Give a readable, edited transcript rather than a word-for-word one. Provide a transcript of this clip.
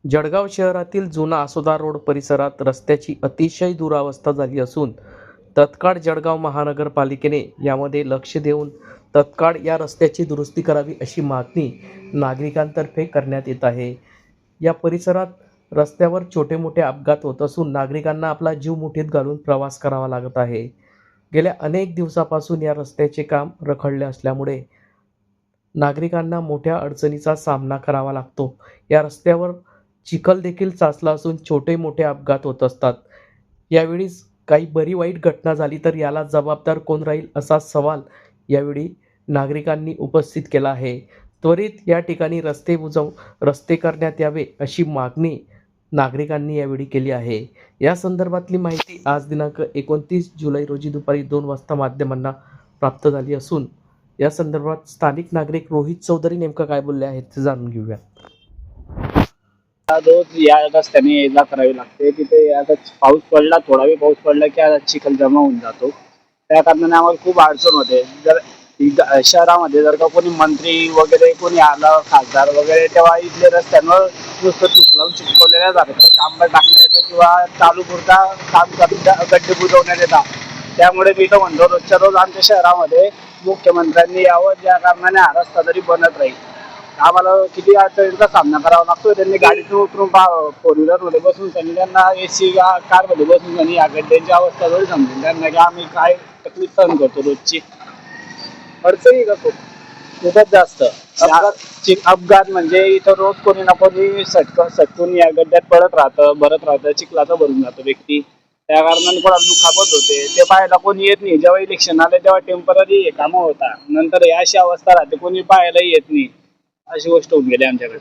जळगाव शहरातील जुना आसोदा रोड परिसरात रस्त्याची अतिशय दुरावस्था झाली असून तत्काळ जळगाव महानगरपालिकेने यामध्ये लक्ष देऊन तत्काळ या रस्त्याची दुरुस्ती करावी अशी मागणी नागरिकांतर्फे करण्यात येत आहे। या परिसरात रस्त्यावर छोटे मोठे अपघात होत असून नागरिकांना आपला जीव मुठीत घालून प्रवास करावा लागत आहे। गेल्या अनेक दिवसापासून या रस्त्याचे काम रखडले असल्यामुळे नागरिकांना मोठ्या अडचणीचा सामना करावा लागतो। या रस्त्यावर चिखल देखील साचला असून छोटे मोठे अपघात होत असतात। यावेळी काही बरी वाईट घटना झाली तर याला जबाबदार कोण राहील असा सवाल यावेळी नागरिकांनी उपस्थित केला आहे। त्वरित या ठिकाणी रस्ते करण्यात यावे अशी मागणी नागरिकांनी यावेळी केली आहे। या संदर्भातली माहिती आज दिनांक 29 जुलै रोजी दुपारी 2 वाजता माध्यमांना प्राप्त झाली असून या संदर्भात स्थानिक नागरिक रोहित चौधरी नेमकं काय बोलले आहेत ते जाणून घेऊया। रोज या रस्त्याने ये-जा करावी लागते। तिथे आता पाऊस पडला, थोडा वेळ पाऊस पडला की आता चिखल जमा होऊन जातो। त्या कारणाने आम्हाला खूप अडचण होते। जर शहरामध्ये जर का कोणी मंत्री वगैरे कोणी आलं, खासदार वगैरे, तेव्हा इथले रस्त्यांवर नुसतं चूक लावून चिटकवलेल्या जातात। डांबर टाकण्यात येतं किंवा चालू पुरता काम करून गड्डे बुजवण्यात येतात। त्यामुळे मी तर म्हणतो रोजच्या रोज आमच्या शहरामध्ये मुख्यमंत्र्यांनी यावं, ज्या कारणाने हा रस्ता तरी बनत राहील। आम्हाला किती अडचणींचा सामना करावा लागतो। त्यांनी गाडीतून उतरून फोर व्हीलरमध्ये बसून त्यांना AC कारमध्ये बसून त्यांनी या गड्ड्यांची अवस्था थोडी समजून त्यांना की आम्ही काय तकलीफ सहन करतो रोजची। अडचणी का खूपच जास्त अपघात म्हणजे इथं रोज कोणी ना कोणी सटकून या गड्ड्यात भरत राहतं, चिखलाचं भरून जातो व्यक्ती। त्या कारणाने कोणाला दुखापत होते, ते पाहायला कोणी येत नाही। जेव्हा इलेक्शन आले तेव्हा टेम्पररी हे कामं होता, नंतर अशी अवस्था राहते, कोणी पाहायलाही येत नाही। अशी गोष्ट होऊन गेली आमच्याकडे।